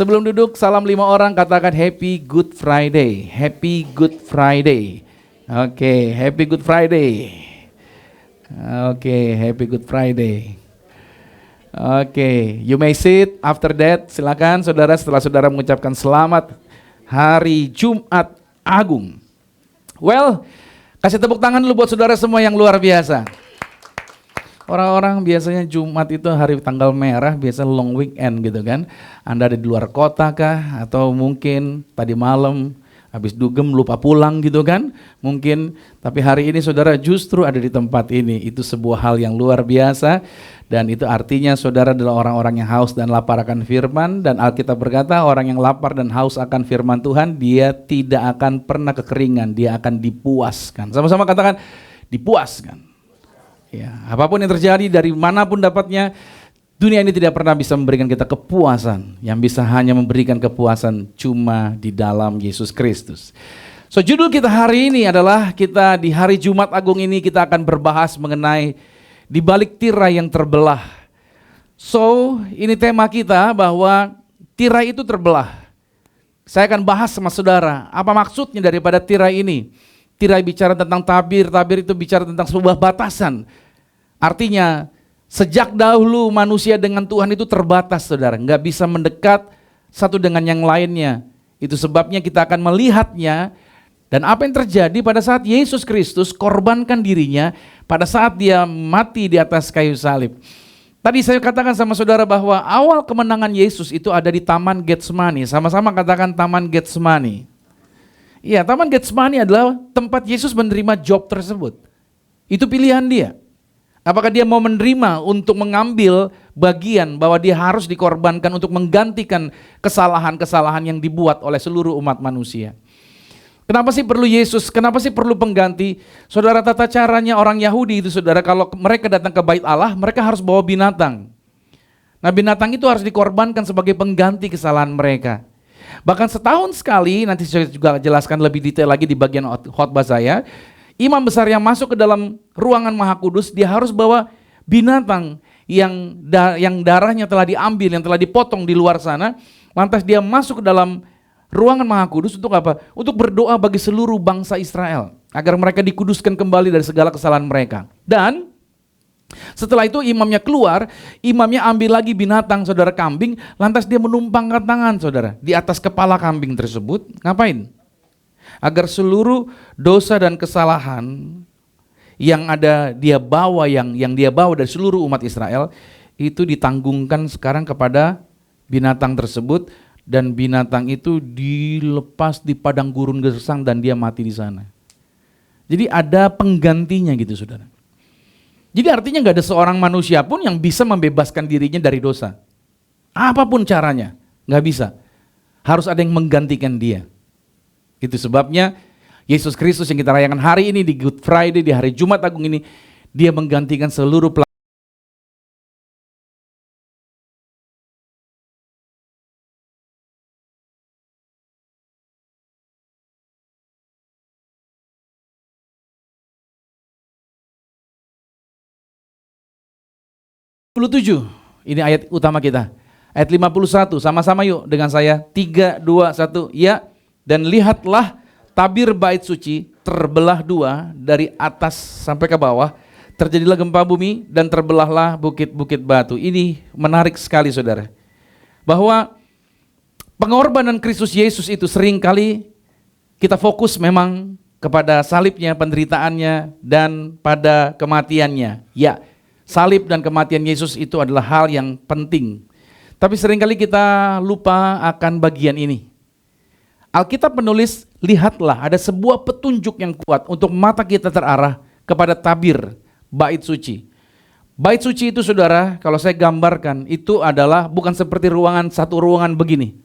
Sebelum duduk, salam 5 orang, katakan Happy Good Friday. Happy Good Friday. Oke, Happy Good Friday. Oke, Happy Good Friday. Oke, you may sit. After that, silakan saudara, setelah saudara mengucapkan selamat Hari Jumat Agung. Well, kasih tepuk tangan dulu buat saudara semua yang luar biasa. Orang-orang biasanya Jumat itu hari tanggal merah, biasa long weekend gitu kan. Anda ada di luar kota kah? Atau mungkin tadi malam habis dugem lupa pulang gitu kan? Mungkin, tapi hari ini saudara justru ada di tempat ini. Itu sebuah hal yang luar biasa. Dan itu artinya saudara adalah orang-orang yang haus dan lapar akan firman. Dan Alkitab berkata orang yang lapar dan haus akan firman Tuhan, dia tidak akan pernah kekeringan, dia akan dipuaskan. Sama-sama katakan dipuaskan. Ya, apapun yang terjadi dari manapun dapatnya, dunia ini tidak pernah bisa memberikan kita kepuasan. Yang bisa hanya memberikan kepuasan cuma di dalam Yesus Kristus. So judul kita hari ini adalah kita di hari Jumat Agung ini kita akan berbahas mengenai di balik tirai yang terbelah. So ini tema kita bahwa tirai itu terbelah. Saya akan bahas sama saudara apa maksudnya daripada tirai ini. Tirai bicara tentang tabir, tabir itu bicara tentang sebuah batasan. Artinya sejak dahulu manusia dengan Tuhan itu terbatas saudara, nggak bisa mendekat satu dengan yang lainnya. Itu sebabnya kita akan melihatnya dan apa yang terjadi pada saat Yesus Kristus korbankan dirinya pada saat dia mati di atas kayu salib. Tadi saya katakan sama saudara bahwa awal kemenangan Yesus itu ada di Taman Getsemani. Sama-sama katakan Taman Getsemani. Iya, Taman Getsemani adalah tempat Yesus menerima job tersebut. Itu pilihan dia. Apakah dia mau menerima untuk mengambil bagian bahwa dia harus dikorbankan untuk menggantikan kesalahan-kesalahan yang dibuat oleh seluruh umat manusia. Kenapa sih perlu Yesus? Kenapa sih perlu pengganti? Saudara, tata caranya orang Yahudi itu saudara, kalau mereka datang ke bait Allah, mereka harus bawa binatang. Nah, binatang itu harus dikorbankan sebagai pengganti kesalahan mereka. Bahkan setahun sekali, nanti saya juga jelaskan lebih detail lagi di bagian khotbah saya, imam besar yang masuk ke dalam ruangan Maha Kudus, dia harus bawa binatang yang darahnya telah diambil, yang telah dipotong di luar sana, lantas dia masuk ke dalam ruangan Maha Kudus untuk apa? Untuk berdoa bagi seluruh bangsa Israel, agar mereka dikuduskan kembali dari segala kesalahan mereka. Dan setelah itu imamnya keluar, imamnya ambil lagi binatang saudara, kambing, lantas dia menumpangkan tangan saudara di atas kepala kambing tersebut. Ngapain? Agar seluruh dosa dan kesalahan yang ada dia bawa, yang dia bawa dari seluruh umat Israel itu ditanggungkan sekarang kepada binatang tersebut, dan binatang itu dilepas di padang gurun gersang dan dia mati di sana. Jadi ada penggantinya gitu saudara. Jadi artinya nggak ada seorang manusia pun yang bisa membebaskan dirinya dari dosa. Apapun caranya, nggak bisa. Harus ada yang menggantikan dia. Itu sebabnya Yesus Kristus yang kita rayakan hari ini di Good Friday, di hari Jumat Agung ini, dia menggantikan seluruh pelaku. Ini ayat utama kita. Ayat 51, sama-sama yuk dengan saya. 3, 2, 1, ya. Dan lihatlah tabir bait suci terbelah dua dari atas sampai ke bawah. Terjadilah gempa bumi dan terbelahlah bukit-bukit batu. Ini menarik sekali saudara. Bahwa pengorbanan Kristus Yesus itu seringkali kita fokus memang kepada salibnya, penderitaannya, dan pada kematiannya. Ya, salib dan kematian Yesus itu adalah hal yang penting. Tapi seringkali kita lupa akan bagian ini. Alkitab menulis, lihatlah ada sebuah petunjuk yang kuat untuk mata kita terarah kepada tabir bait suci. Bait suci itu saudara, kalau saya gambarkan, itu adalah bukan seperti satu ruangan begini.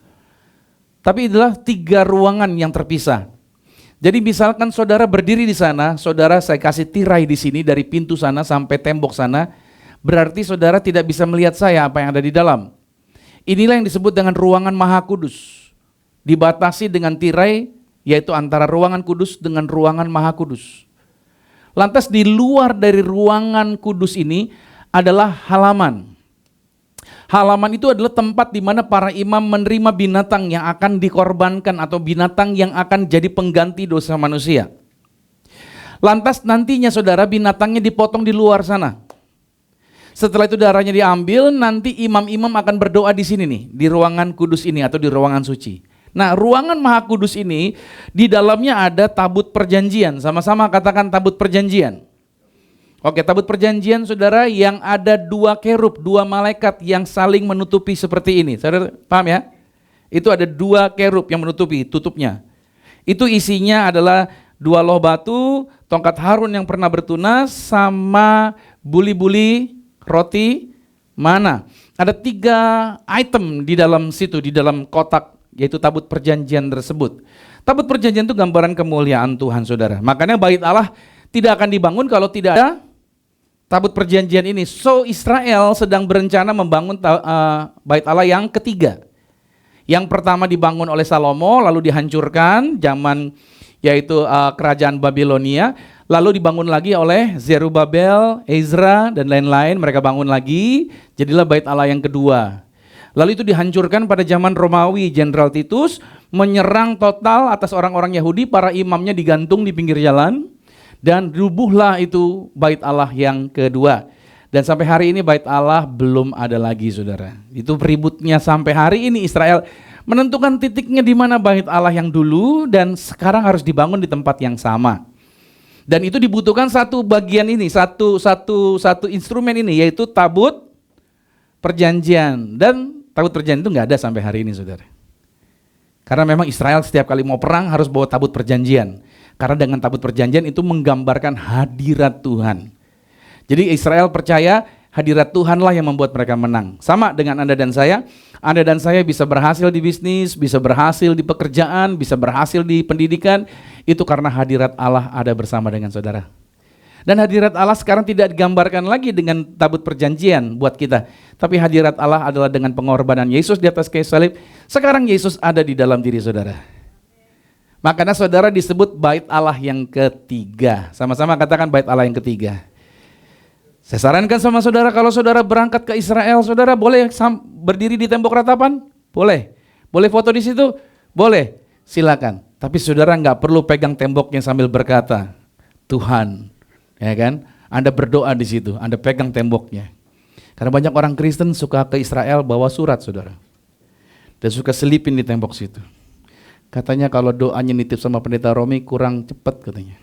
Tapi adalah 3 ruangan yang terpisah. Jadi misalkan saudara berdiri di sana, saudara saya kasih tirai di sini dari pintu sana sampai tembok sana, berarti saudara tidak bisa melihat saya apa yang ada di dalam. Inilah yang disebut dengan ruangan Maha Kudus. Dibatasi dengan tirai, yaitu antara ruangan kudus dengan ruangan Maha Kudus. Lantas di luar dari ruangan kudus ini adalah halaman. Halaman itu adalah tempat di mana para imam menerima binatang yang akan dikorbankan atau binatang yang akan jadi pengganti dosa manusia. Lantas nantinya saudara, binatangnya dipotong di luar sana. Setelah itu darahnya diambil, nanti imam-imam akan berdoa di sini nih, di ruangan kudus ini atau di ruangan suci. Nah, ruangan Maha Kudus ini di dalamnya ada tabut perjanjian. Sama-sama katakan tabut perjanjian. Oke, tabut perjanjian saudara yang ada 2 kerub, 2 malaikat yang saling menutupi seperti ini. Saudara paham ya? Itu ada 2 kerub yang menutupi tutupnya. Itu isinya adalah 2 loh batu, tongkat Harun yang pernah bertunas, sama buli-buli roti mana. Ada 3 item di dalam situ, di dalam kotak, yaitu tabut perjanjian tersebut. Tabut perjanjian itu gambaran kemuliaan Tuhan saudara. Makanya bait Allah tidak akan dibangun kalau tidak ada tabut perjanjian ini. So Israel sedang berencana membangun bait Allah yang ketiga. Yang pertama dibangun oleh Salomo, lalu dihancurkan zaman yaitu kerajaan Babilonia. Lalu dibangun lagi oleh Zerubabel, Ezra dan lain-lain. Mereka bangun lagi, jadilah bait Allah yang kedua. Lalu itu dihancurkan pada zaman Romawi. Jenderal Titus menyerang total atas orang-orang Yahudi, para imamnya digantung di pinggir jalan. Dan rubuhlah itu bait Allah yang kedua. Dan sampai hari ini bait Allah belum ada lagi saudara. Itu ributnya sampai hari ini Israel menentukan titiknya di mana bait Allah yang dulu dan sekarang harus dibangun di tempat yang sama. Dan itu dibutuhkan satu bagian ini, satu instrumen ini, yaitu tabut perjanjian. Dan tabut perjanjian itu nggak ada sampai hari ini saudara. Karena memang Israel setiap kali mau perang harus bawa tabut perjanjian. Karena dengan tabut perjanjian itu menggambarkan hadirat Tuhan. Jadi Israel percaya hadirat Tuhanlah yang membuat mereka menang. Sama dengan Anda dan saya. Anda dan saya bisa berhasil di bisnis, bisa berhasil di pekerjaan, bisa berhasil di pendidikan. Itu karena hadirat Allah ada bersama dengan saudara. Dan hadirat Allah sekarang tidak digambarkan lagi dengan tabut perjanjian buat kita. Tapi hadirat Allah adalah dengan pengorbanan Yesus di atas kayu salib. Sekarang Yesus ada di dalam diri saudara. Makanya saudara disebut bait Allah yang ketiga. Sama-sama katakan bait Allah yang ketiga. Saya sarankan sama saudara, kalau saudara berangkat ke Israel, saudara boleh berdiri di tembok ratapan? Boleh. Boleh foto di situ? Boleh. Silakan. Tapi saudara nggak perlu pegang temboknya sambil berkata, Tuhan, ya kan? Anda berdoa di situ, Anda pegang temboknya. Karena banyak orang Kristen suka ke Israel bawa surat, saudara. Dan suka selipin di tembok situ. Katanya kalau doanya nitip sama pendeta Romi kurang cepat katanya.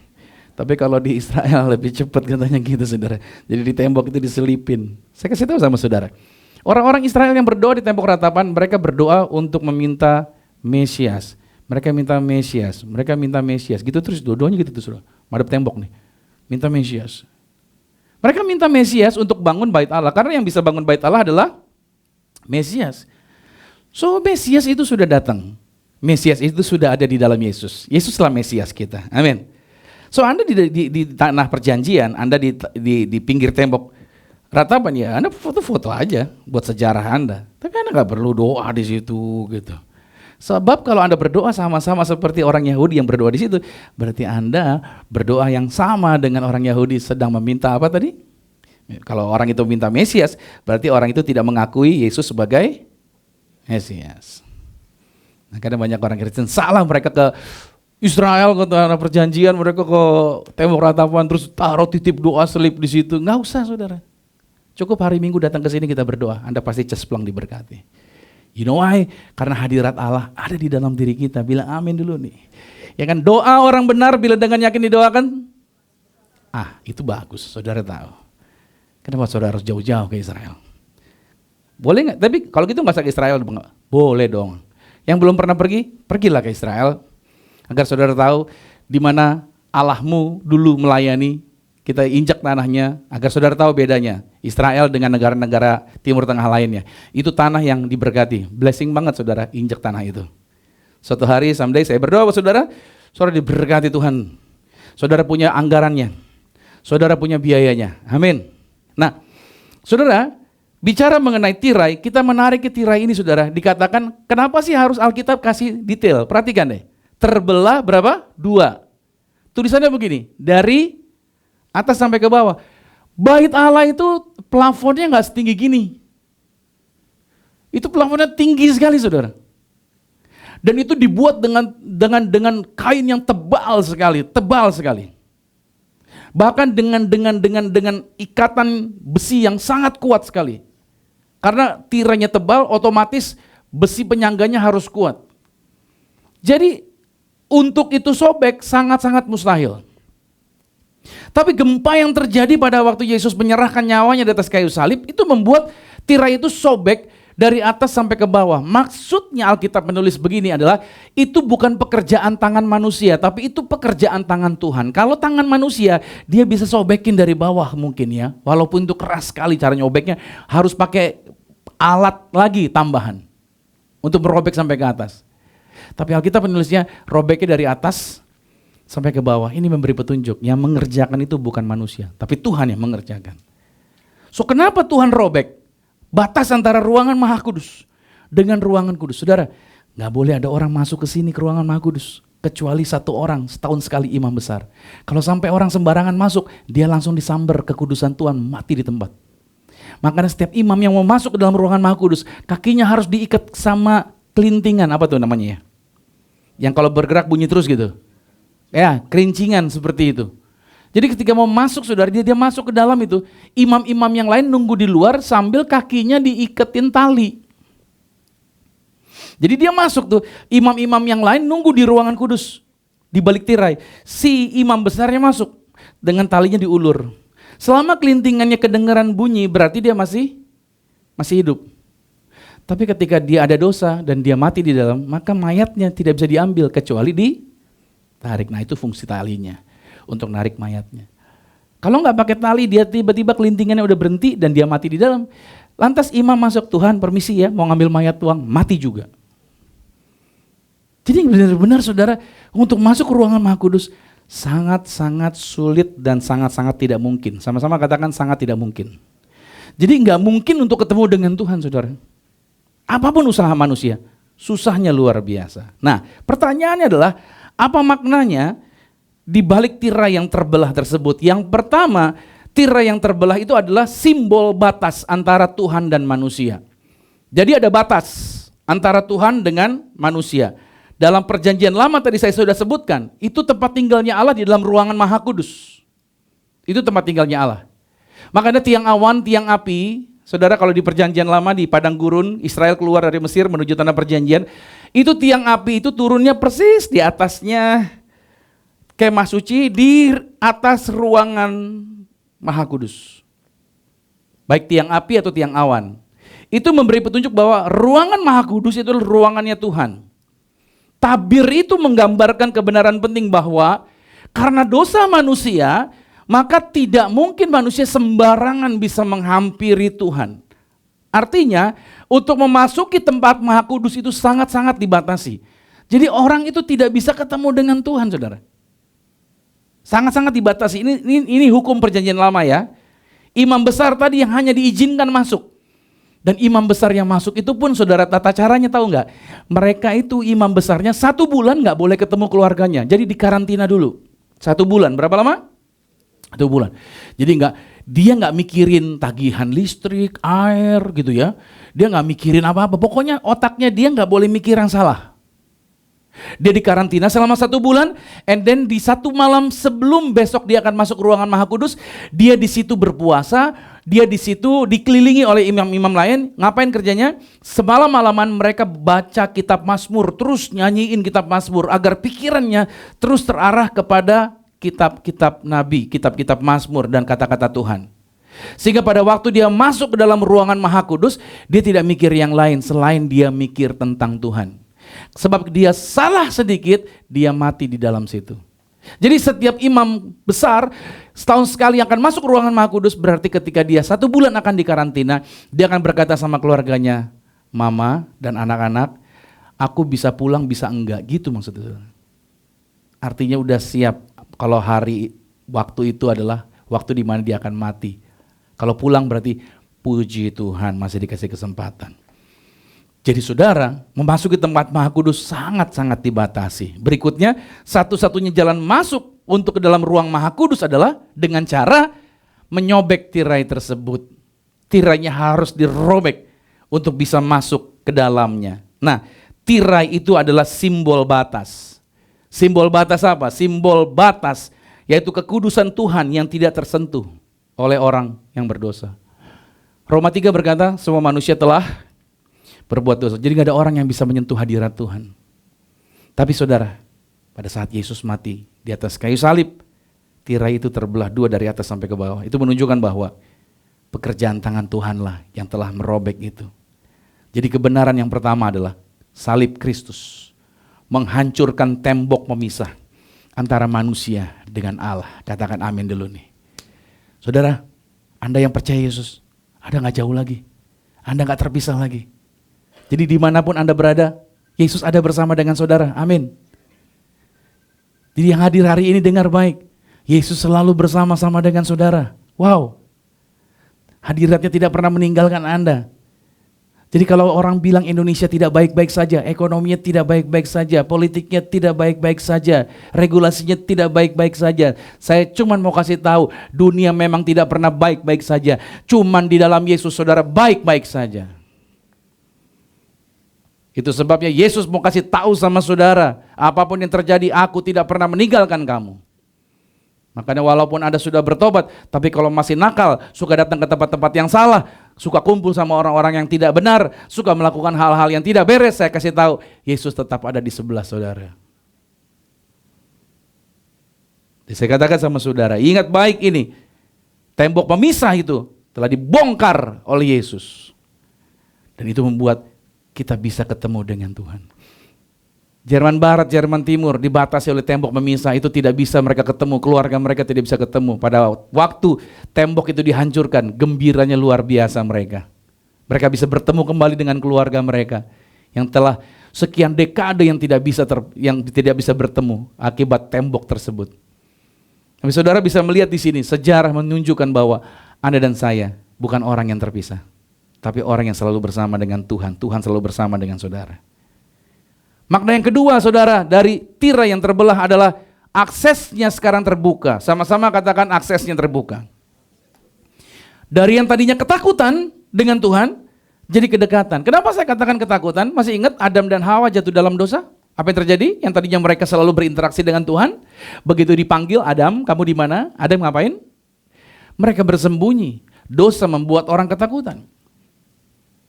Tapi kalau di Israel lebih cepat katanya gitu saudara. Jadi di tembok itu diselipin. Saya kasih tahu sama saudara. Orang-orang Israel yang berdoa di tembok ratapan, mereka berdoa untuk meminta Mesias. Mereka minta Mesias, mereka minta Mesias. Gitu terus, doanya gitu terus. Madep tembok nih, minta Mesias. Mereka minta Mesias untuk bangun bait Allah. Karena yang bisa bangun bait Allah adalah Mesias. So Mesias itu sudah datang. Mesias itu sudah ada di dalam Yesus. Yesuslah Mesias kita. Amin. So Anda di tanah perjanjian, Anda di pinggir tembok ratapan ya, Anda foto-foto aja buat sejarah Anda. Tapi Anda nggak perlu doa di situ gitu. Sebab kalau Anda berdoa sama-sama seperti orang Yahudi yang berdoa di situ, berarti Anda berdoa yang sama dengan orang Yahudi sedang meminta apa tadi? Kalau orang itu minta Mesias, berarti orang itu tidak mengakui Yesus sebagai Mesias. Nah, kadang banyak orang Kristen salah, mereka ke Israel ke tanah perjanjian, mereka ke tembok ratapan terus taruh titip doa selip di situ. Nggak usah saudara. Cukup hari Minggu datang ke sini kita berdoa, Anda pasti cesplong diberkati. You know why? Karena hadirat Allah ada di dalam diri kita. Bilang amin dulu nih. Ya kan, doa orang benar bila dengan yakin didoakan. Itu bagus, saudara tahu. Kenapa saudara harus jauh-jauh ke Israel? Boleh nggak? Tapi kalau gitu nggak usah ke Israel. Boleh dong. Yang belum pernah pergi, pergilah ke Israel. Agar saudara tahu di mana Allahmu dulu melayani, kita injak tanahnya, agar saudara tahu bedanya Israel dengan negara-negara Timur Tengah lainnya. Itu tanah yang diberkati, blessing banget saudara injak tanah itu. Suatu hari someday saya berdoa buat saudara, saudara diberkati Tuhan. Saudara punya anggarannya, saudara punya biayanya, amin. Nah saudara, bicara mengenai tirai, kita menarik ke tirai ini saudara, dikatakan kenapa sih harus Alkitab kasih detail, perhatikan deh. Terbelah berapa? 2. Tulisannya begini, dari atas sampai ke bawah. Bait Allah itu plafonnya nggak setinggi gini. Itu plafonnya tinggi sekali, saudara. Dan itu dibuat dengan kain yang tebal sekali. Bahkan dengan ikatan besi yang sangat kuat sekali. Karena tirainya tebal, otomatis besi penyangganya harus kuat. Jadi untuk itu sobek sangat-sangat mustahil. Tapi gempa yang terjadi pada waktu Yesus menyerahkan nyawanya di atas kayu salib itu membuat tirai itu sobek dari atas sampai ke bawah. Maksudnya Alkitab menulis begini adalah itu bukan pekerjaan tangan manusia, tapi itu pekerjaan tangan Tuhan. Kalau tangan manusia dia bisa sobekin dari bawah mungkin ya, walaupun itu keras sekali cara nyobeknya, harus pakai alat lagi tambahan untuk merobek sampai ke atas. Tapi Alkitab menulisnya robeknya dari atas sampai ke bawah. Ini memberi petunjuk, yang mengerjakan itu bukan manusia, tapi Tuhan yang mengerjakan. So kenapa Tuhan robek batas antara ruangan Maha Kudus dengan ruangan kudus? Saudara, gak boleh ada orang masuk ke sini ke ruangan Maha Kudus, kecuali satu orang setahun sekali, imam besar. Kalau sampai orang sembarangan masuk, dia langsung disambar kekudusan Tuhan, mati di tempat. Makanya setiap imam yang mau masuk ke dalam ruangan Maha Kudus, kakinya harus diikat sama kelintingan, apa tuh namanya ya? Yang kalau bergerak bunyi terus gitu. Ya, kerincingan seperti itu. Jadi ketika mau masuk, saudara, dia masuk ke dalam itu, imam-imam yang lain nunggu di luar sambil kakinya diiketin tali. Jadi dia masuk tuh, imam-imam yang lain nunggu di ruangan kudus, di balik tirai. Si imam besarnya masuk dengan talinya diulur. Selama kelintingannya kedengaran bunyi, berarti dia masih hidup. Tapi ketika dia ada dosa dan dia mati di dalam, maka mayatnya tidak bisa diambil kecuali ditarik. Nah itu fungsi talinya, untuk narik mayatnya. Kalau nggak pakai tali, dia tiba-tiba kelintingannya udah berhenti dan dia mati di dalam. Lantas imam masuk, Tuhan permisi ya, mau ngambil mayat tuang, mati juga. Jadi benar-benar saudara, untuk masuk ke ruangan Maha Kudus sangat-sangat sulit dan sangat-sangat tidak mungkin. Sama-sama katakan sangat tidak mungkin. Jadi nggak mungkin untuk ketemu dengan Tuhan, saudara. Apapun usaha manusia, susahnya luar biasa. Nah, pertanyaannya adalah, apa maknanya di balik tirai yang terbelah tersebut? Yang pertama, tirai yang terbelah itu adalah simbol batas antara Tuhan dan manusia. Jadi ada batas antara Tuhan dengan manusia. Dalam perjanjian lama tadi saya sudah sebutkan, itu tempat tinggalnya Allah di dalam ruangan Maha Kudus. Itu tempat tinggalnya Allah. Makanya tiang awan, tiang api, saudara, kalau di perjanjian lama di padang gurun, Israel keluar dari Mesir menuju tanah perjanjian, itu tiang api itu turunnya persis di atasnya kemah suci, di atas ruangan Maha Kudus. Baik tiang api atau tiang awan. Itu memberi petunjuk bahwa ruangan Maha Kudus itu adalah ruangannya Tuhan. Tabir itu menggambarkan kebenaran penting bahwa karena dosa manusia, maka tidak mungkin manusia sembarangan bisa menghampiri Tuhan. Artinya, untuk memasuki tempat Maha Kudus itu sangat-sangat dibatasi. Jadi orang itu tidak bisa ketemu dengan Tuhan, saudara. Sangat-sangat dibatasi. Ini hukum perjanjian lama ya. Imam besar tadi yang hanya diizinkan masuk. Dan imam besar yang masuk itu pun, saudara, tata caranya tahu nggak? Mereka itu imam besarnya 1 bulan nggak boleh ketemu keluarganya. Jadi dikarantina dulu. 1 bulan, berapa lama? 1 bulan. Jadi dia nggak mikirin tagihan listrik, air gitu ya. Dia nggak mikirin apa-apa. Pokoknya otaknya dia nggak boleh mikir yang salah. Dia dikarantina selama 1 bulan, and then di 1 malam sebelum besok dia akan masuk ruangan Maha Kudus, dia di situ berpuasa, dia di situ dikelilingi oleh imam-imam lain. Ngapain kerjanya? Semalam-malaman mereka baca kitab Mazmur, terus nyanyiin kitab Mazmur agar pikirannya terus terarah kepada kitab-kitab Nabi, kitab-kitab Mazmur dan kata-kata Tuhan. Sehingga pada waktu dia masuk ke dalam ruangan Maha Kudus, dia tidak mikir yang lain selain dia mikir tentang Tuhan. Sebab dia salah sedikit, dia mati di dalam situ. Jadi setiap imam besar setahun sekali akan masuk ruangan Maha Kudus, berarti ketika dia 1 bulan akan dikarantina, dia akan berkata sama keluarganya, mama dan anak-anak, aku bisa pulang bisa enggak, gitu maksudnya. Artinya udah siap kalau hari waktu itu adalah waktu di mana dia akan mati. Kalau pulang berarti puji Tuhan masih dikasih kesempatan. Jadi saudara, memasuki tempat Maha Kudus sangat-sangat dibatasi. Berikutnya, satu-satunya jalan masuk untuk ke dalam ruang Maha Kudus adalah dengan cara menyobek tirai tersebut. Tirainya harus dirobek untuk bisa masuk ke dalamnya. Nah, tirai itu adalah simbol batas. Simbol batas apa? Simbol batas, yaitu kekudusan Tuhan yang tidak tersentuh oleh orang yang berdosa. Roma 3 berkata, semua manusia telah berbuat dosa. Jadi gak ada orang yang bisa menyentuh hadirat Tuhan. Tapi saudara, pada saat Yesus mati di atas kayu salib, tirai itu terbelah dua dari atas sampai ke bawah. Itu menunjukkan bahwa pekerjaan tangan Tuhanlah yang telah merobek itu. Jadi kebenaran yang pertama adalah salib Kristus menghancurkan tembok pemisah antara manusia dengan Allah. Katakan amin dulu nih. Saudara, Anda yang percaya Yesus, Anda gak jauh lagi. Anda gak terpisah lagi. Jadi dimanapun Anda berada, Yesus ada bersama dengan saudara. Amin. Jadi yang hadir hari ini dengar baik. Yesus selalu bersama-sama dengan saudara. Wow. Hadiratnya tidak pernah meninggalkan Anda. Jadi kalau orang bilang Indonesia tidak baik-baik saja, ekonominya tidak baik-baik saja, politiknya tidak baik-baik saja, regulasinya tidak baik-baik saja, saya cuman mau kasih tahu, dunia memang tidak pernah baik-baik saja. Cuman di dalam Yesus saudara baik-baik saja. Itu sebabnya Yesus mau kasih tahu sama saudara, apapun yang terjadi aku tidak pernah meninggalkan kamu. Makanya walaupun Anda sudah bertobat, tapi kalau masih nakal, suka datang ke tempat-tempat yang salah, suka kumpul sama orang-orang yang tidak benar, suka melakukan hal-hal yang tidak beres, saya kasih tahu, Yesus tetap ada di sebelah saudara. Jadi saya katakan sama saudara, ingat baik ini, tembok pemisah itu telah dibongkar oleh Yesus. Dan itu membuat kita bisa ketemu dengan Tuhan. Jerman Barat, Jerman Timur dibatasi oleh tembok pemisah, itu tidak bisa mereka ketemu, keluarga mereka tidak bisa ketemu. Pada waktu tembok itu dihancurkan, gembiranya luar biasa mereka. Mereka bisa bertemu kembali dengan keluarga mereka yang telah sekian dekade yang tidak bisa bertemu akibat tembok tersebut. Tapi saudara bisa melihat di sini sejarah menunjukkan bahwa Anda dan saya bukan orang yang terpisah, tapi orang yang selalu bersama dengan Tuhan. Tuhan selalu bersama dengan saudara. Makna yang kedua saudara dari tirai yang terbelah adalah aksesnya sekarang terbuka. Sama-sama katakan aksesnya terbuka. Dari yang tadinya ketakutan dengan Tuhan jadi kedekatan. Kenapa saya katakan ketakutan? Masih ingat Adam dan Hawa jatuh dalam dosa? Apa yang terjadi? Yang tadinya mereka selalu berinteraksi dengan Tuhan, begitu dipanggil, Adam kamu di mana? Adam ngapain? Mereka bersembunyi. Dosa membuat orang ketakutan.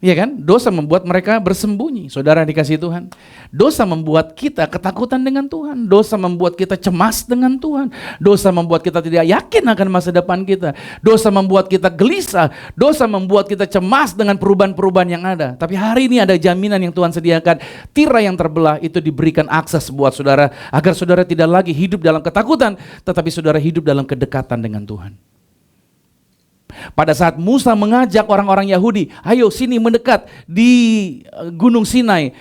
Iya kan? Dosa membuat mereka bersembunyi. Saudara dikasihi Tuhan. Dosa membuat kita ketakutan dengan Tuhan. Dosa membuat kita cemas dengan Tuhan. Dosa membuat kita tidak yakin akan masa depan kita. Dosa membuat kita gelisah. Dosa membuat kita cemas dengan perubahan-perubahan yang ada. Tapi hari ini ada jaminan yang Tuhan sediakan. Tirai yang terbelah itu diberikan akses buat saudara, agar saudara tidak lagi hidup dalam ketakutan, tetapi saudara hidup dalam kedekatan dengan Tuhan. Pada saat Musa mengajak orang-orang Yahudi, ayo sini mendekat di Gunung Sinai.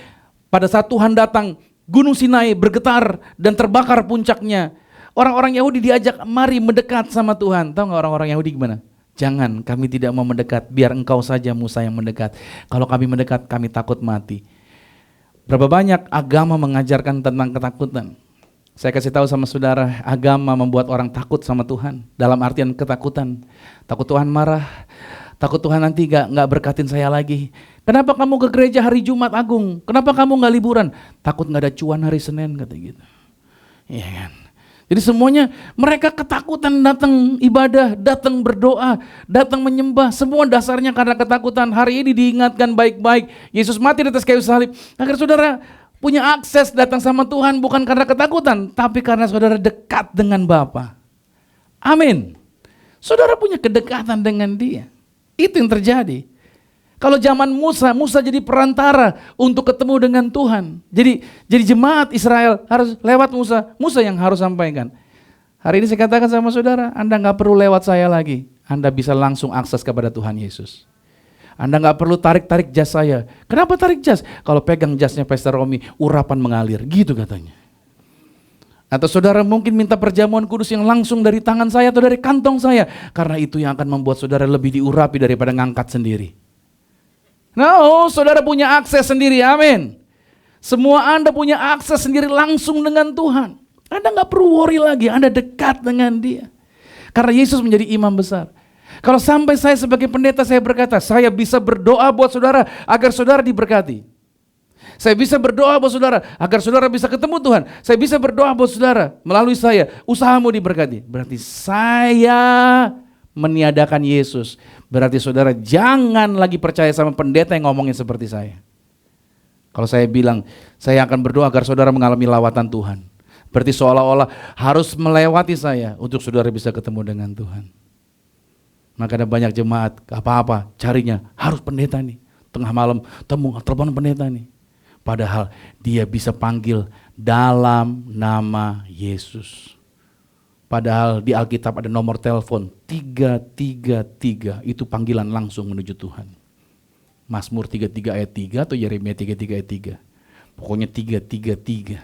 Pada saat Tuhan datang, Gunung Sinai bergetar dan terbakar puncaknya. Orang-orang Yahudi diajak, mari mendekat sama Tuhan. Tahu gak orang-orang Yahudi gimana? Jangan, kami tidak mau mendekat, biar engkau saja Musa yang mendekat. Kalau kami mendekat, kami takut mati. Berapa banyak agama mengajarkan tentang ketakutan? Saya kasih tahu sama saudara, agama membuat orang takut sama Tuhan. Dalam artian ketakutan. Takut Tuhan marah, takut Tuhan nanti gak berkatin saya lagi. Kenapa kamu ke gereja hari Jumat Agung? Kenapa kamu gak liburan? Takut gak ada cuan hari Senin, kata gitu. Iya kan? Jadi semuanya mereka ketakutan datang ibadah, datang berdoa, datang menyembah. Semua dasarnya karena ketakutan. Hari ini diingatkan baik-baik. Yesus mati di atas kayu salib agar saudara punya akses datang sama Tuhan bukan karena ketakutan, tapi karena saudara dekat dengan Bapa. Amin. Saudara punya kedekatan dengan Dia. Itu yang terjadi. Kalau zaman Musa jadi perantara untuk ketemu dengan Tuhan. Jadi jemaat Israel harus lewat Musa yang harus sampaikan. Hari ini saya katakan sama saudara, Anda gak perlu lewat saya lagi. Anda bisa langsung akses kepada Tuhan Yesus. Anda gak perlu tarik-tarik jas saya. Kenapa tarik jas? Kalau pegang jasnya Pastor Romi, urapan mengalir. Gitu katanya. Atau saudara mungkin minta perjamuan kudus yang langsung dari tangan saya atau dari kantong saya. Karena itu yang akan membuat saudara lebih diurapi daripada ngangkat sendiri. No, saudara punya akses sendiri. Amin. Semua Anda punya akses sendiri langsung dengan Tuhan. Anda gak perlu worry lagi. Anda dekat dengan Dia. Karena Yesus menjadi imam besar. Kalau sampai saya sebagai pendeta saya berkata, saya bisa berdoa buat saudara agar saudara diberkati. Saya bisa berdoa buat saudara agar saudara bisa ketemu Tuhan. Saya bisa berdoa buat saudara melalui saya, usahamu diberkati. Berarti saya meniadakan Yesus. Berarti saudara jangan lagi percaya sama pendeta yang ngomongin seperti saya. Kalau saya bilang, saya akan berdoa agar saudara mengalami lawatan Tuhan. Berarti seolah-olah harus melewati saya untuk saudara bisa ketemu dengan Tuhan. Maka ada banyak jemaat, apa-apa carinya, harus pendeta nih. Tengah malam, telepon pendeta nih. Padahal dia bisa panggil dalam nama Yesus. Padahal di Alkitab ada nomor telepon 333, itu panggilan langsung menuju Tuhan. Mazmur 33 ayat 3 atau Yeremia 33 ayat 3. Pokoknya 333.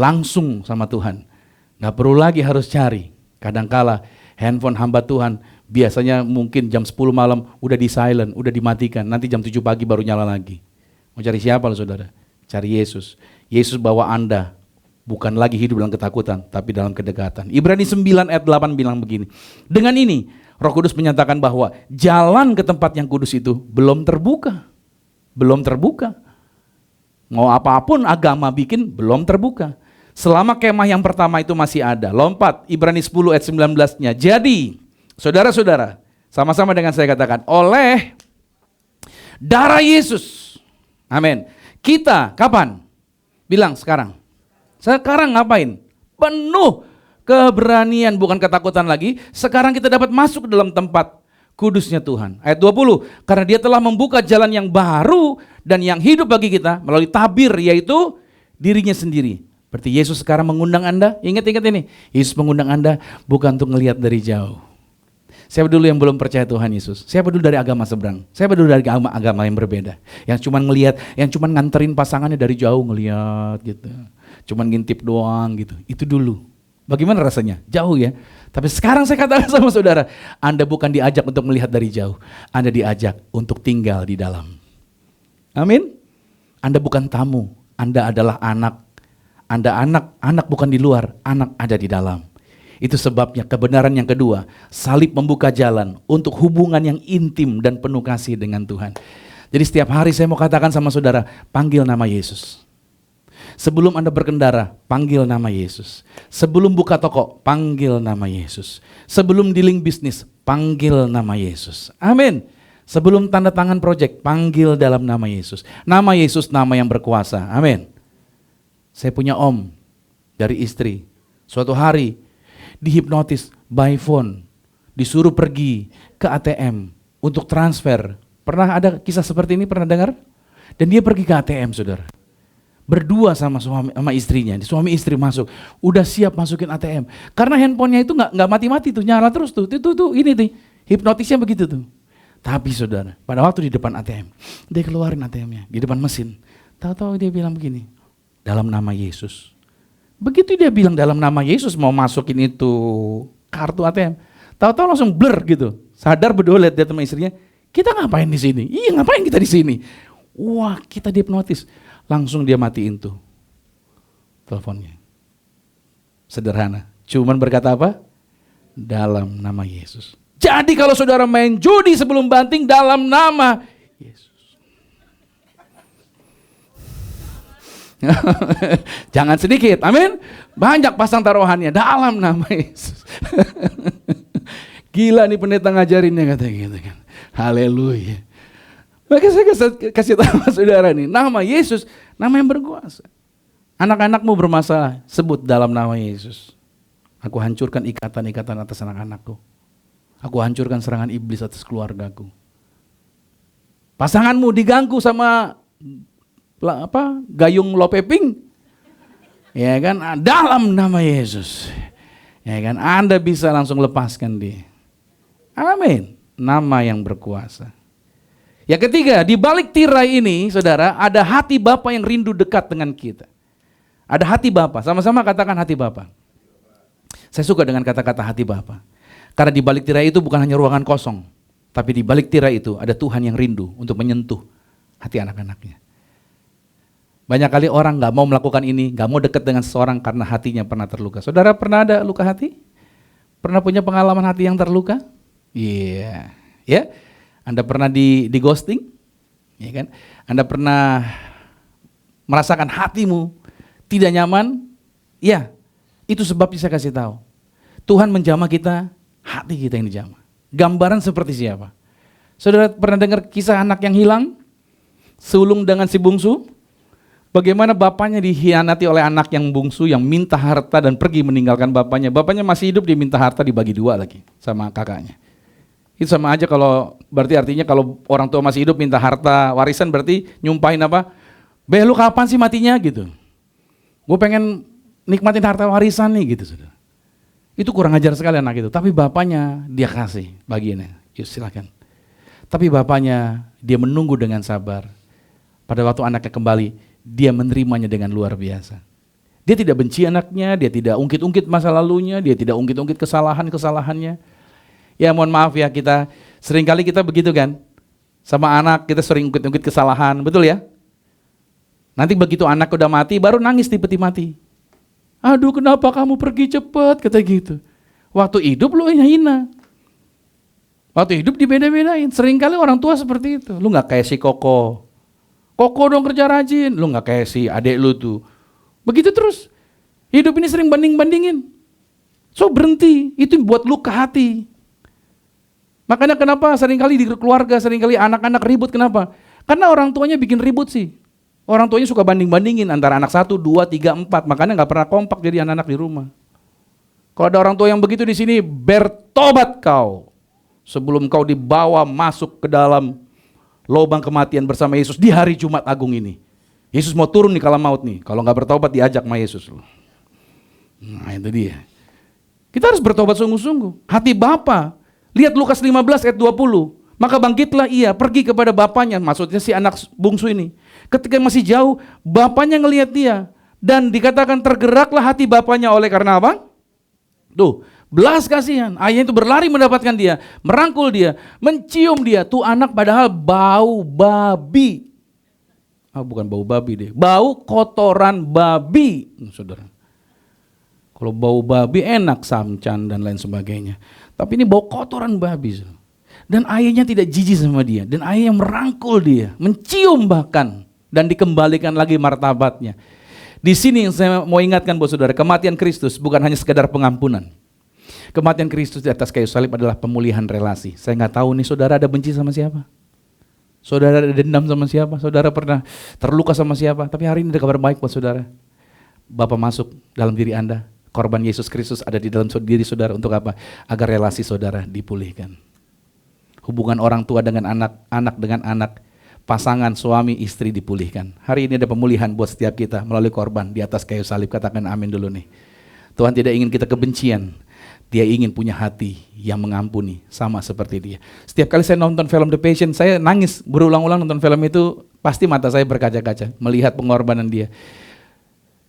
Langsung sama Tuhan. Gak perlu lagi harus cari. Kadangkala handphone hamba Tuhan biasanya mungkin jam 10 malam udah di silent, udah dimatikan. Nanti jam 7 pagi baru nyala lagi. Mau cari siapa loh saudara? Cari Yesus. Yesus bawa Anda bukan lagi hidup dalam ketakutan, tapi dalam kedekatan. Ibrani 9 ayat 8 bilang begini. Dengan ini Roh Kudus menyatakan bahwa jalan ke tempat yang kudus itu belum terbuka. Belum terbuka. Mau apapun agama bikin belum terbuka. Selama kemah yang pertama itu masih ada. Lompat Ibrani 10 ayat 19-nya. Jadi, saudara-saudara, sama-sama dengan saya katakan, oleh darah Yesus. Amin. Kita kapan? Bilang sekarang. Sekarang ngapain? Penuh keberanian, bukan ketakutan lagi. Sekarang kita dapat masuk ke dalam tempat kudusnya Tuhan. Ayat 20, karena dia telah membuka jalan yang baru dan yang hidup bagi kita melalui tabir, yaitu dirinya sendiri. Berarti Yesus sekarang mengundang Anda, ingat-ingat ini, Yesus mengundang Anda bukan untuk ngelihat dari jauh. Siapa dulu yang belum percaya Tuhan Yesus? Siapa dulu dari agama seberang? Siapa dulu dari agama yang berbeda? Yang cuman ngelihat, yang cuman nganterin pasangannya dari jauh ngelihat gitu. Cuman ngintip doang gitu. Itu dulu. Bagaimana rasanya? Jauh ya. Tapi sekarang saya katakan sama saudara, Anda bukan diajak untuk melihat dari jauh. Anda diajak untuk tinggal di dalam. Amin. Anda bukan tamu. Anda adalah anak. Anda anak bukan di luar. Anak ada di dalam. Itu sebabnya kebenaran yang kedua, salib membuka jalan untuk hubungan yang intim dan penuh kasih dengan Tuhan. Jadi setiap hari saya mau katakan sama saudara, panggil nama Yesus. Sebelum Anda berkendara, panggil nama Yesus. Sebelum buka toko, panggil nama Yesus. Sebelum dealing bisnis, panggil nama Yesus. Amin. Sebelum tanda tangan proyek, panggil dalam nama Yesus. Nama Yesus nama yang berkuasa. Amin. Saya punya om dari istri. Suatu hari dihipnotis by phone, disuruh pergi ke ATM untuk transfer. Pernah ada kisah seperti ini, pernah dengar? Dan dia pergi ke ATM, saudara. Berdua sama istrinya, suami istri masuk, udah siap masukin ATM. Karena handphonenya itu nggak mati-mati tuh, nyala terus tuh, ini tuh, hipnotisnya begitu tuh. Tapi saudara, pada waktu di depan ATM, dia keluarin ATM-nya di depan mesin. Tahu-tahu dia bilang begini, dalam nama Yesus. Begitu dia bilang dalam nama Yesus mau masukin itu kartu ATM, tahu-tahu langsung blur gitu. Sadar berdua lihat dia sama istrinya, kita ngapain di sini? Iya, ngapain kita di sini? Wah, kita dihipnotis. Langsung dia matiin tuh teleponnya. Sederhana. Cuman berkata apa? Dalam nama Yesus. Jadi kalau saudara main judi sebelum banting dalam nama Yesus. Jangan sedikit, amin. Banyak pasang taruhannya dalam nama Yesus. Gila nih pendeta ngajarinnya katanya gitu kan. Haleluya. Maka saya kasih tahu saudara nih, nama Yesus, nama yang berkuasa. Anak-anakmu bermasalah, sebut dalam nama Yesus. Aku hancurkan ikatan-ikatan atas anak-anakku. Aku hancurkan serangan iblis atas keluargaku. Pasanganmu diganggu sama gayung lopeping, ya kan, dalam nama Yesus, ya kan, Anda bisa langsung lepaskan dia. Amin. Nama yang berkuasa. Yang ketiga, di balik tirai ini, saudara, ada hati Bapa yang rindu dekat dengan kita. Ada hati Bapa, sama-sama katakan hati Bapa. Saya suka dengan kata-kata hati Bapa. Karena di balik tirai itu bukan hanya ruangan kosong, tapi di balik tirai itu ada Tuhan yang rindu untuk menyentuh hati anak-anaknya. Banyak kali orang gak mau melakukan ini, gak mau dekat dengan seseorang karena hatinya pernah terluka. Saudara pernah ada luka hati? Pernah punya pengalaman hati yang terluka? Iya. Ya. Anda pernah di ghosting? Ya kan? Anda pernah merasakan hatimu tidak nyaman? Ya. Itu sebabnya saya kasih tahu. Tuhan menjamah kita, hati kita yang dijamah. Gambaran seperti siapa? Saudara pernah dengar kisah anak yang hilang? Sulung dengan si bungsu? Bagaimana bapaknya dikhianati oleh anak yang bungsu yang minta harta dan pergi meninggalkan bapaknya. Bapaknya masih hidup, dia minta harta dibagi dua lagi sama kakaknya. Itu sama aja kalau berarti artinya kalau orang tua masih hidup minta harta warisan berarti nyumpahin apa? Be lu kapan sih matinya gitu. Gue pengen nikmatin harta warisan nih gitu saudara. Itu kurang ajar sekali anak itu. Tapi bapaknya dia kasih bagiannya. Yuk silakan. Tapi bapaknya dia menunggu dengan sabar. Pada waktu anaknya kembali, dia menerimanya dengan luar biasa. Dia tidak benci anaknya, dia tidak ungkit-ungkit masa lalunya, dia tidak ungkit-ungkit kesalahannya. Ya mohon maaf ya, kita seringkali kita begitu kan. Sama anak kita sering ungkit-ungkit kesalahan, betul ya? Nanti begitu anak udah mati, baru nangis tiba-tiba mati. Aduh kenapa kamu pergi cepat, kata gitu. Waktu hidup lu hina. Waktu hidup dibeda-bedain. Seringkali orang tua seperti itu. Lu gak kayak si Koko. Koko dong kerja rajin. Lu gak kayak si adik lu tuh. Begitu terus. Hidup ini sering banding-bandingin. So berhenti. Itu buat luka hati. Makanya kenapa seringkali di keluarga, seringkali anak-anak ribut. Kenapa? Karena orang tuanya bikin ribut sih. Orang tuanya suka banding-bandingin antara anak 1, 2, 3, 4. Makanya gak pernah kompak jadi anak-anak di rumah. Kalau ada orang tua yang begitu di sini, bertobat kau. Sebelum kau dibawa masuk ke dalam lubang kematian bersama Yesus di hari Jumat Agung ini. Yesus mau turun nih kala maut nih. Kalau nggak bertobat diajak sama Yesus. Nah itu dia. Kita harus bertobat sungguh-sungguh. Hati Bapa. Lihat Lukas 15 ayat 20. Maka bangkitlah ia pergi kepada bapaknya. Maksudnya si anak bungsu ini. Ketika masih jauh, bapaknya ngelihat dia. Dan dikatakan tergeraklah hati bapaknya oleh karena apa? Tuh. Belas kasihan, ayahnya itu berlari mendapatkan dia, merangkul dia, mencium dia. Tuh anak padahal bau babi. Bukan bau babi deh, bau kotoran babi, saudara. Kalau bau babi enak samcan dan lain sebagainya. Tapi ini bau kotoran babi. Saudara. Dan ayahnya tidak jijik sama dia, dan ayahnya merangkul dia, mencium bahkan, dan dikembalikan lagi martabatnya. Di sini yang saya mau ingatkan buat saudara, kematian Kristus bukan hanya sekedar pengampunan. Kematian Kristus di atas kayu salib adalah pemulihan relasi. Saya nggak tahu nih saudara ada benci sama siapa? Saudara ada dendam sama siapa? Saudara pernah terluka sama siapa? Tapi hari ini ada kabar baik buat saudara. Bapa masuk dalam diri Anda. Korban Yesus Kristus ada di dalam diri saudara untuk apa? Agar relasi saudara dipulihkan. Hubungan orang tua dengan anak, anak dengan anak, pasangan suami istri dipulihkan. Hari ini ada pemulihan buat setiap kita melalui korban di atas kayu salib. Katakan amin dulu nih. Tuhan tidak ingin kita kebencian. Dia ingin punya hati yang mengampuni, sama seperti dia. Setiap kali saya nonton film The Passion, saya nangis berulang-ulang nonton film itu, pasti mata saya berkaca-kaca, melihat pengorbanan dia.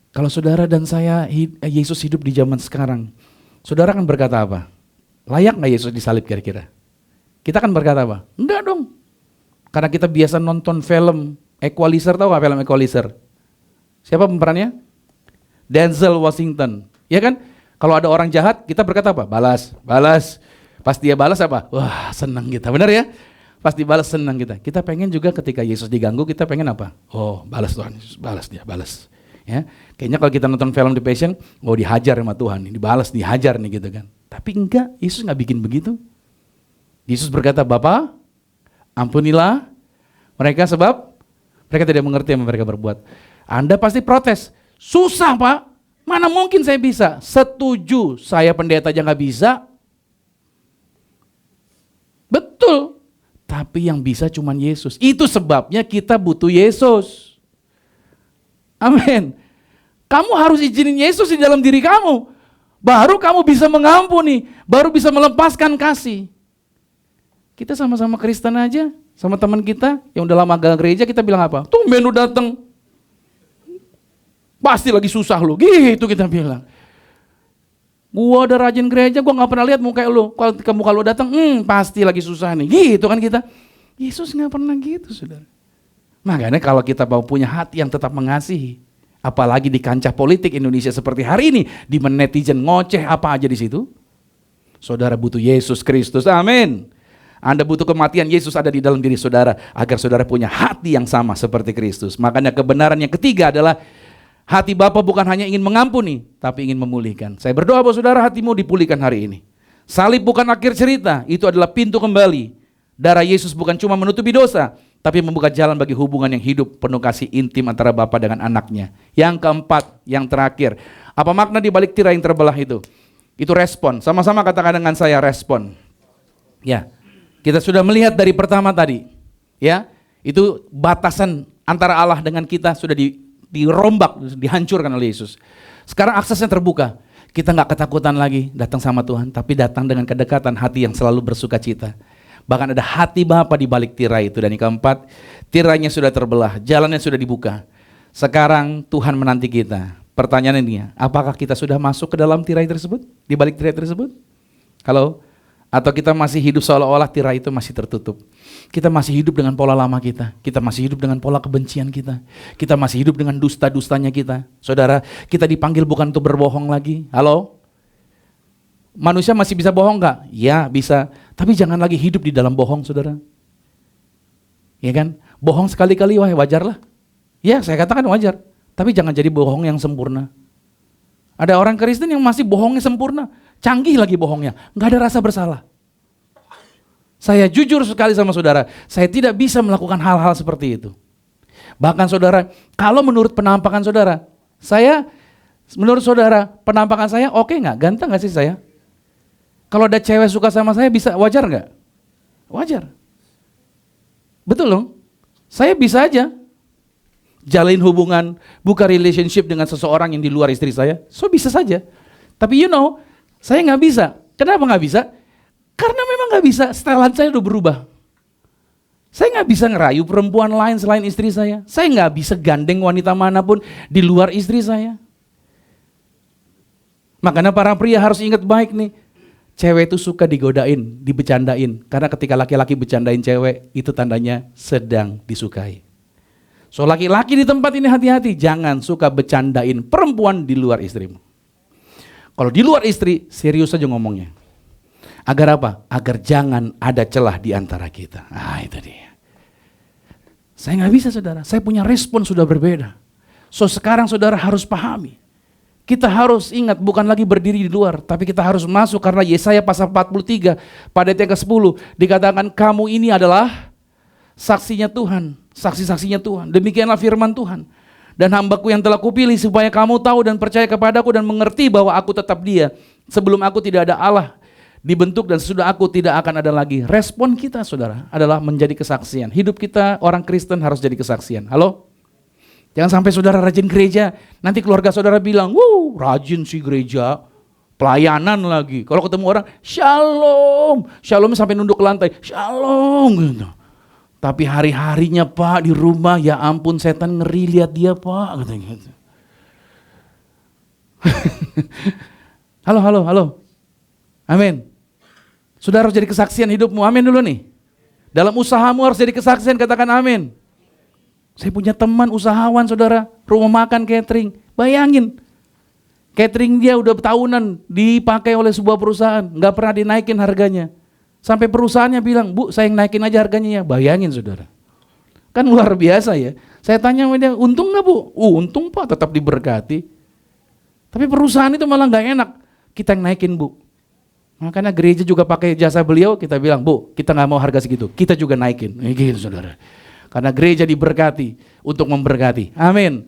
Kalau saudara dan saya, Yesus hidup di zaman sekarang, saudara kan berkata apa? Layak gak Yesus disalib kira-kira? Kita kan berkata apa? Enggak dong. Karena kita biasa nonton film Equalizer, tahu gak film Equalizer? Siapa pemerannya? Denzel Washington, ya kan? Kalau ada orang jahat, kita berkata apa? Balas, balas. Pas dia balas apa? Wah, senang kita. Benar ya? Pas dibalas senang kita. Kita pengen juga ketika Yesus diganggu, kita pengen apa? Oh, balas Tuhan Yesus, balas dia, balas. Ya, kayaknya kalau kita nonton film The Passion, oh dihajar sama Tuhan, dibalas, dihajar nih gitu kan. Tapi enggak, Yesus nggak bikin begitu. Yesus berkata, Bapa, ampunilah mereka sebab mereka tidak mengerti apa mereka berbuat. Anda pasti protes, susah Pak. Mana mungkin saya bisa? Setuju, saya pendeta aja nggak bisa. Betul. Tapi yang bisa cuman Yesus. Itu sebabnya kita butuh Yesus. Amin. Kamu harus izinin Yesus di dalam diri kamu. Baru kamu bisa mengampuni. Baru bisa melepaskan kasih. Kita sama-sama Kristen aja. Sama teman kita yang udah lama gak gereja, kita bilang apa? Tumben lu datang. Pasti lagi susah lu, gitu kita bilang. Gua udah rajin gereja, gua gak pernah lihat muka lu. Kalau datang, pasti lagi susah nih, gitu kan kita. Yesus gak pernah gitu, saudara. Makanya kalau kita mau punya hati yang tetap mengasihi, apalagi di kancah politik Indonesia seperti hari ini, di mana netizen ngoceh apa aja di situ. Saudara butuh Yesus Kristus, amin. Anda butuh kematian, Yesus ada di dalam diri saudara, agar saudara punya hati yang sama seperti Kristus. Makanya kebenaran yang ketiga adalah hati Bapa bukan hanya ingin mengampuni, tapi ingin memulihkan. Saya berdoa bahwa saudara hatimu dipulihkan hari ini. Salib bukan akhir cerita, itu adalah pintu kembali. Darah Yesus bukan cuma menutupi dosa, tapi membuka jalan bagi hubungan yang hidup, penuh kasih intim antara Bapa dengan anaknya. Yang keempat, yang terakhir, apa makna di balik tirai yang terbelah itu? Itu respon, sama-sama katakan dengan saya, respon. Ya. Kita sudah melihat dari pertama tadi, ya, itu batasan antara Allah dengan kita sudah dirombak, dihancurkan oleh Yesus. Sekarang aksesnya terbuka, kita nggak ketakutan lagi datang sama Tuhan, tapi datang dengan kedekatan hati yang selalu bersuka cita. Bahkan ada hati Bapa di balik tirai itu. Dan yang keempat, tirainya sudah terbelah, jalannya sudah dibuka. Sekarang Tuhan menanti kita. Pertanyaan ini, apakah kita sudah masuk ke dalam tirai tersebut, di balik tirai tersebut? Halo? Atau kita masih hidup seolah-olah tirai itu masih tertutup. Kita masih hidup dengan pola lama kita. Kita masih hidup dengan pola kebencian kita. Kita masih hidup dengan dusta-dustanya kita. Saudara, kita dipanggil bukan untuk berbohong lagi. Halo? Manusia masih bisa bohong gak? Ya bisa. Tapi jangan lagi hidup di dalam bohong, saudara. Ya kan? Bohong sekali-kali wah wajar lah. Ya saya katakan wajar. Tapi jangan jadi bohong yang sempurna. Ada orang Kristen yang masih bohongnya sempurna. Canggih lagi bohongnya, nggak ada rasa bersalah. Saya jujur sekali sama saudara, saya tidak bisa melakukan hal-hal seperti itu. Bahkan saudara, kalau menurut penampakan saudara, menurut saudara, penampakan saya oke nggak? Ganteng nggak sih saya? Kalau ada cewek suka sama saya, bisa wajar nggak? Wajar. Betul dong? Saya bisa aja jalin hubungan, buka relationship dengan seseorang yang di luar istri saya, so bisa saja. Tapi saya nggak bisa. Kenapa nggak bisa? Karena memang nggak bisa. Setelan saya udah berubah. Saya nggak bisa ngerayu perempuan lain selain istri saya. Saya nggak bisa gandeng wanita manapun di luar istri saya. Makanya para pria harus ingat baik nih. Cewek itu suka digodain, dibecandain. Karena ketika laki-laki bercandain cewek, itu tandanya sedang disukai. So laki-laki di tempat ini hati-hati. Jangan suka bercandain perempuan di luar istrimu. Kalau di luar istri, serius aja ngomongnya. Agar apa? Agar jangan ada celah di antara kita. Itu dia. Saya nggak bisa saudara, saya punya respon sudah berbeda. So sekarang saudara harus pahami. Kita harus ingat bukan lagi berdiri di luar, tapi kita harus masuk karena Yesaya pasal 43 pada ayat yang ke-10 dikatakan kamu ini adalah saksinya Tuhan, saksi-saksinya Tuhan. Demikianlah firman Tuhan. Dan hambaku yang telah kupilih supaya kamu tahu dan percaya kepadaku dan mengerti bahwa aku tetap Dia. Sebelum aku tidak ada Allah dibentuk dan sesudah aku tidak akan ada lagi. Respon kita saudara adalah menjadi kesaksian. Hidup kita orang Kristen harus jadi kesaksian. Halo? Jangan sampai saudara rajin gereja, nanti keluarga saudara bilang, "Wuh, rajin sih gereja." Pelayanan lagi. Kalau ketemu orang, "Shalom." Shalom sampai nunduk ke lantai. "Shalom." Gitu. Tapi hari-harinya Pak di rumah, ya ampun setan ngeri lihat dia Pak. Gitu. Halo. Amin. Saudara harus jadi kesaksian hidupmu. Amin dulu nih. Dalam usahamu harus jadi kesaksian, katakan amin. Saya punya teman usahawan saudara, rumah makan catering. Bayangin, catering dia udah tahunan dipakai oleh sebuah perusahaan, nggak pernah dinaikin harganya. Sampai perusahaannya bilang, "Bu, saya yang naikin aja harganya ya." Bayangin saudara. Kan luar biasa ya. Saya tanya sama dia, "Untung nggak Bu?" Untung Pak, tetap diberkati. Tapi perusahaan itu malah nggak enak. Kita yang naikin Bu. Makanya gereja juga pakai jasa beliau, kita bilang, "Bu, kita nggak mau harga segitu, kita juga naikin." Gitu saudara. Karena gereja diberkati untuk memberkati. Amin.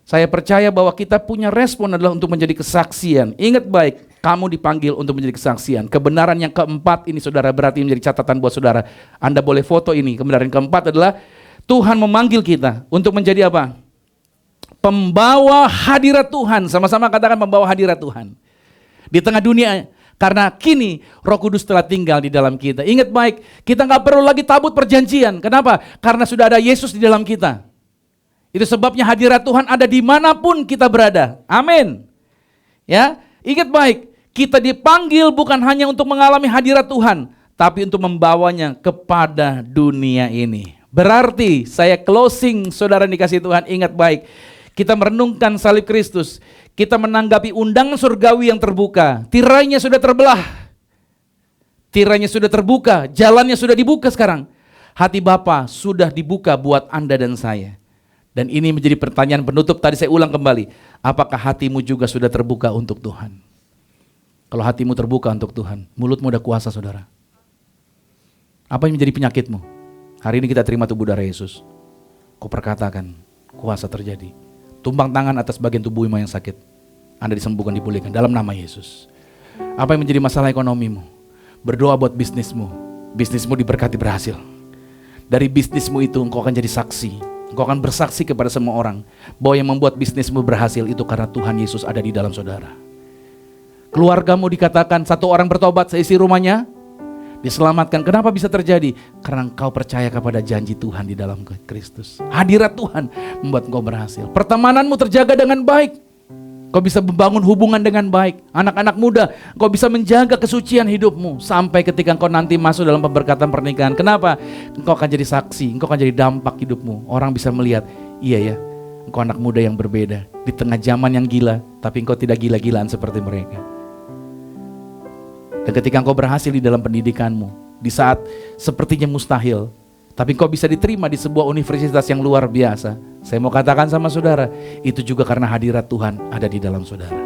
Saya percaya bahwa kita punya respon adalah untuk menjadi kesaksian. Ingat baik, kamu dipanggil untuk menjadi kesaksian. Kebenaran yang keempat ini saudara berarti menjadi catatan buat saudara. Anda boleh foto ini. Kebenaran yang keempat adalah Tuhan memanggil kita untuk menjadi apa? Pembawa hadirat Tuhan. Sama-sama katakan pembawa hadirat Tuhan. Di tengah dunia, karena kini Roh Kudus telah tinggal di dalam kita. Ingat baik, kita nggak perlu lagi tabut perjanjian. Kenapa? Karena sudah ada Yesus di dalam kita. Itu sebabnya hadirat Tuhan ada dimanapun kita berada. Amin. Ya, ingat baik, kita dipanggil bukan hanya untuk mengalami hadirat Tuhan, tapi untuk membawanya kepada dunia ini. Berarti saya closing, saudara dikasih Tuhan, ingat baik, kita merenungkan salib Kristus, kita menanggapi undangan surgawi yang terbuka, tirainya sudah terbelah. Tirainya sudah terbuka, jalannya sudah dibuka sekarang. Hati Bapa sudah dibuka buat Anda dan saya. Dan ini menjadi pertanyaan penutup, tadi saya ulang kembali. Apakah hatimu juga sudah terbuka untuk Tuhan? Kalau hatimu terbuka untuk Tuhan, mulutmu udah kuasa saudara. Apa yang menjadi penyakitmu? Hari ini kita terima tubuh darah Yesus. Kau perkatakan, kuasa terjadi. Tumpang tangan atas bagian tubuhmu yang sakit. Anda disembuhkan, dipulihkan dalam nama Yesus. Apa yang menjadi masalah ekonomimu? Berdoa buat bisnismu. Bisnismu diberkati berhasil. Dari bisnismu itu engkau akan jadi saksi. Engkau akan bersaksi kepada semua orang bahwa yang membuat bisnismu berhasil itu karena Tuhan Yesus ada di dalam saudara. Keluargamu dikatakan satu orang bertobat seisi rumahnya diselamatkan. Kenapa bisa terjadi? Karena engkau percaya kepada janji Tuhan di dalam Kristus. Hadirat Tuhan membuat engkau berhasil. Pertemananmu terjaga dengan baik. Kau bisa membangun hubungan dengan baik. Anak-anak muda, kau bisa menjaga kesucian hidupmu sampai ketika engkau nanti masuk dalam pemberkatan pernikahan. Kenapa? Engkau akan jadi saksi, engkau akan jadi dampak hidupmu. Orang bisa melihat, iya ya, engkau anak muda yang berbeda. Di tengah zaman yang gila, tapi engkau tidak gila-gilaan seperti mereka. Dan ketika engkau berhasil di dalam pendidikanmu, di saat sepertinya mustahil, tapi engkau bisa diterima di sebuah universitas yang luar biasa. Saya mau katakan sama saudara, itu juga karena hadirat Tuhan ada di dalam saudara.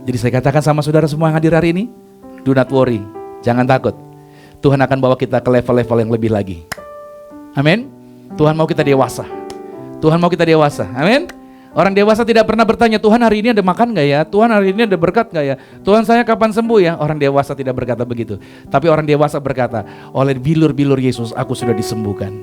Jadi saya katakan sama saudara semua yang hadir hari ini, do not worry, jangan takut. Tuhan akan bawa kita ke level-level yang lebih lagi. Amin. Tuhan mau kita dewasa. Tuhan mau kita dewasa. Amin. Orang dewasa tidak pernah bertanya, Tuhan hari ini ada makan gak ya? Tuhan hari ini ada berkat gak ya? Tuhan saya kapan sembuh ya? Orang dewasa tidak berkata begitu. Tapi orang dewasa berkata, oleh bilur-bilur Yesus aku sudah disembuhkan.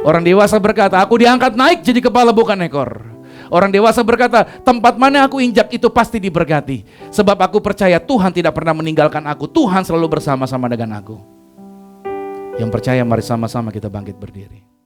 Orang dewasa berkata, aku diangkat naik jadi kepala bukan ekor. Orang dewasa berkata, tempat mana aku injak itu pasti diberkati. Sebab aku percaya Tuhan tidak pernah meninggalkan aku. Tuhan selalu bersama-sama dengan aku. Yang percaya mari sama-sama kita bangkit berdiri.